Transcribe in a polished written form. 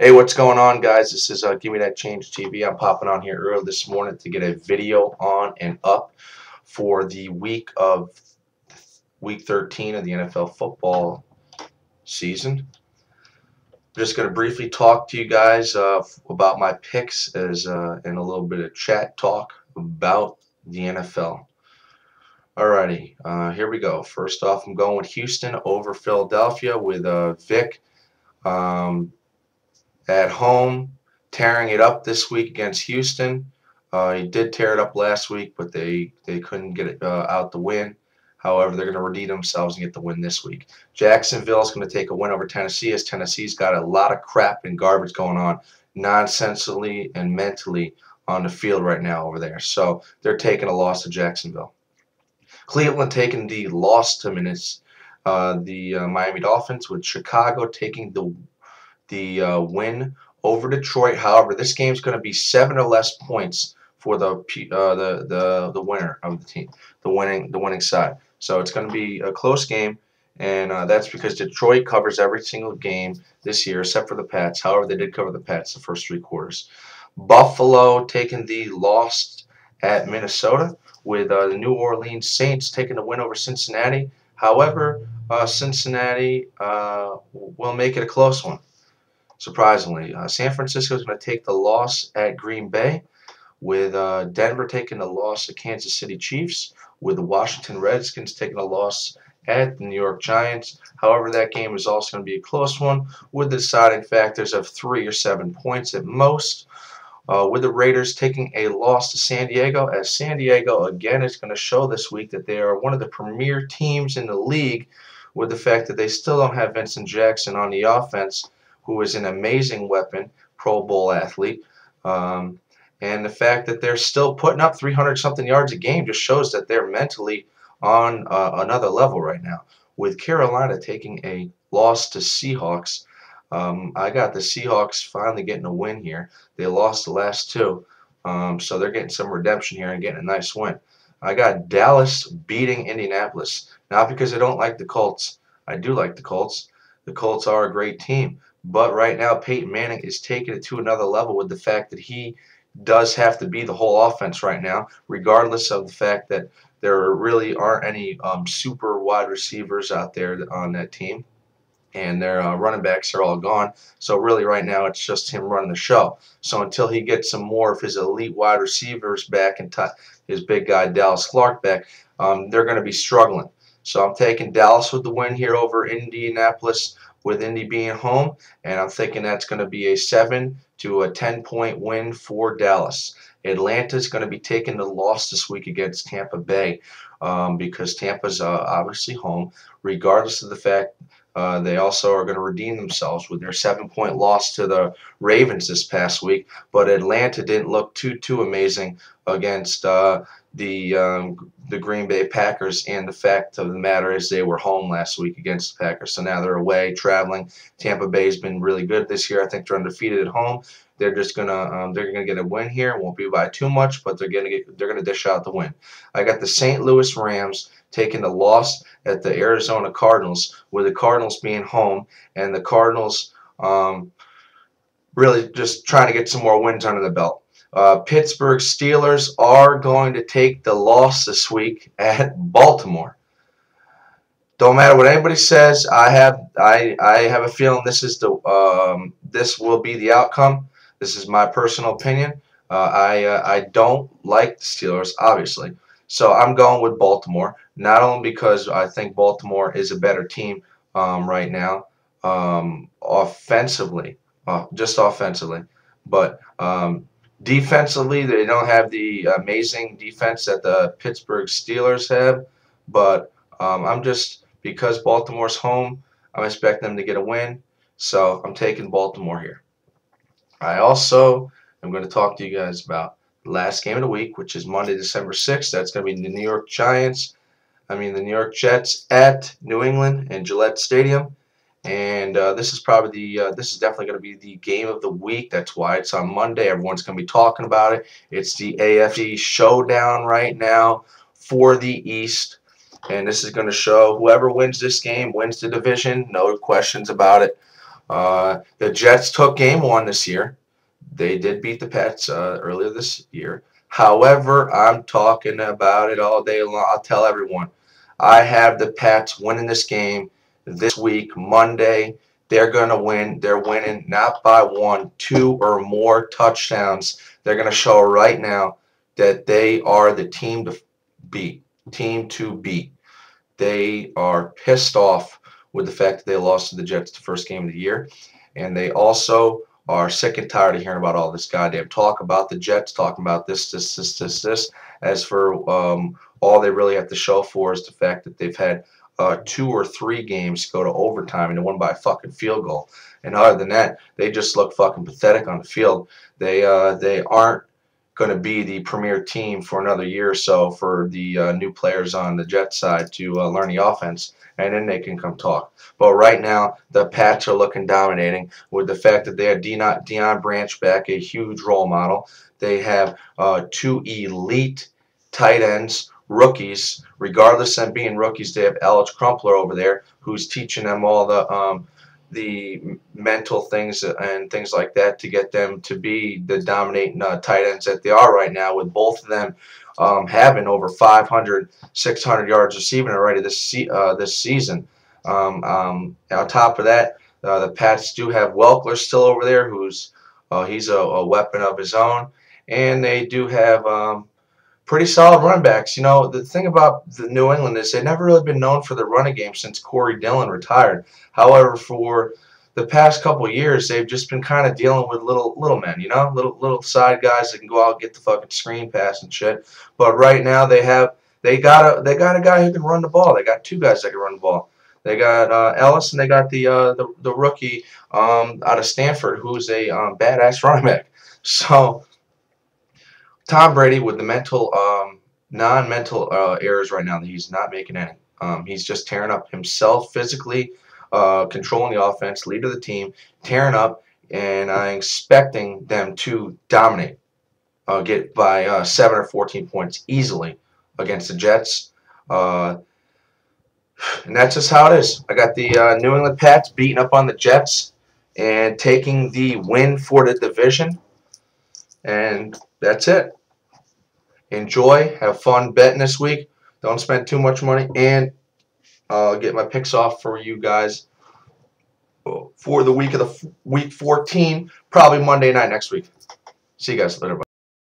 Hey, what's going on, guys? This is Give Me That Change TV. I'm popping on here early this morning to get a video on and up for the week 13 of the NFL football season. I'm just going to briefly talk to you guys about my picks and a little bit of chat talk about the NFL. Alrighty, here we go. First off, I'm going with Houston over Philadelphia with Vic. At home, tearing it up this week against Houston. He did tear it up last week, but they couldn't get it out the win. However, they're going to redeem themselves and get the win this week. Jacksonville is going to take a win over Tennessee, as Tennessee's got a lot of crap and garbage going on nonsensically and mentally on the field right now over there. So they're taking a loss to Jacksonville. Cleveland taking the loss to the Miami Dolphins, with Chicago taking the win over Detroit. However, this game is going to be 7 or less points for the winner of the team, the winning side. So it's going to be a close game, and that's because Detroit covers every single game this year except for the Pats. However, they did cover the Pats the first 3 quarters. Buffalo taking the loss at Minnesota, with the New Orleans Saints taking the win over Cincinnati. However, Cincinnati will make it a close one. Surprisingly, San Francisco is going to take the loss at Green Bay, with Denver taking the loss at Kansas City Chiefs, with the Washington Redskins taking the loss at the New York Giants. However, that game is also going to be a close one, with the deciding factors of 3 or 7 points at most. With the Raiders taking a loss to San Diego, as San Diego again is going to show this week that they are one of the premier teams in the league, with the fact that they still don't have Vincent Jackson on the offense, who is an amazing weapon, Pro Bowl athlete. And the fact that they're still putting up 300-something yards a game just shows that they're mentally on another level right now. With Carolina taking a loss to Seahawks, I got the Seahawks finally getting a win here. They lost the last 2, so they're getting some redemption here and getting a nice win. I got Dallas beating Indianapolis. Not because I don't like the Colts. I do like the Colts. The Colts are a great team. But right now, Peyton Manning is taking it to another level, with the fact that he does have to be the whole offense right now, regardless of the fact that there really aren't any super wide receivers out there on that team. And their running backs are all gone. So really right now it's just him running the show. So until he gets some more of his elite wide receivers back and his big guy Dallas Clark back, they're going to be struggling. So I'm taking Dallas with the win here over Indianapolis, with Indy being home, and I'm thinking that's going to be a 7 to a 10-point win for Dallas. Atlanta's going to be taking the loss this week against Tampa Bay, because Tampa's obviously home, regardless of the fact they also are going to redeem themselves with their 7-point loss to the Ravens this past week. But Atlanta didn't look too amazing against the Green Bay Packers, and the fact of the matter is they were home last week against the Packers. So now they're away traveling. Tampa Bay's been really good this year. I think they're undefeated at home. They're just gonna get a win here. It won't be by too much, but they're gonna dish out the win. I got the St. Louis Rams taking the loss at the Arizona Cardinals, with the Cardinals being home, and the Cardinals really just trying to get some more wins under the belt. Pittsburgh Steelers are going to take the loss this week at Baltimore. Don't matter what anybody says. I have a feeling this will be the outcome. This is my personal opinion. I don't like the Steelers, obviously, so I'm going with Baltimore. Not only because I think Baltimore is a better team right now, offensively, just offensively, but defensively, they don't have the amazing defense that the Pittsburgh Steelers have. But I'm just, because Baltimore's home, I'm expecting them to get a win. So I'm taking Baltimore here. I also am going to talk to you guys about the last game of the week, which is Monday, December 6th. That's going to be the New York Jets at New England in Gillette Stadium. And this is definitely going to be the game of the week. That's why it's on Monday. Everyone's going to be talking about it. It's the AFC showdown right now for the East, and this is going to show whoever wins this game wins the division. No questions about it. The Jets took game 1 this year. They did beat the Pats earlier this year. However, I'm talking about it all day long. I'll tell everyone. I have the Pats winning this game this week, Monday. They're going to win. They're winning not by 1, 2, or more touchdowns. They're going to show right now that they are the team to beat. Team to beat. They are pissed off with the fact that they lost to the Jets the first game of the year. And they also are sick and tired of hearing about all this goddamn talk about the Jets, talking about this. As for all they really have to show for is the fact that they've had 2 or 3 games go to overtime and they won by a fucking field goal. And other than that, they just look fucking pathetic on the field. They aren't going to be the premier team for another year or so for the new players on the Jets side to learn the offense, and then they can come talk. But right now, the Pats are looking dominating with the fact that they have Deion Branch back, a huge role model. They have 2 elite tight ends, rookies. Regardless of them being rookies, they have Alex Crumpler over there who's teaching them all the mental things and things like that to get them to be the dominating tight ends that they are right now, with both of them having over 500, 600 yards receiving already this season. On top of that, the Pats do have Welker still over there, who's he's a weapon of his own, and they do have pretty solid run backs. You know, the thing about the New England is they've never really been known for the running game since Corey Dillon retired. However, for the past couple of years, they've just been kind of dealing with little men, you know, little side guys that can go out and get the fucking screen pass and shit. But right now they got a guy who can run the ball. They got 2 guys that can run the ball. They got Ellis, and they got the rookie out of Stanford, who's a badass running back. So Tom Brady, with the non-mental errors right now, that he's not making any. He's just tearing up himself physically, controlling the offense, lead of the team, tearing up, and I'm expecting them to dominate, get by 7 or 14 points easily against the Jets. And that's just how it is. I got the New England Pats beating up on the Jets and taking the win for the division. And that's it. Enjoy. Have fun betting this week. Don't spend too much money. And I'll get my picks off for you guys for the week 14, probably Monday night next week. See you guys later. Bye.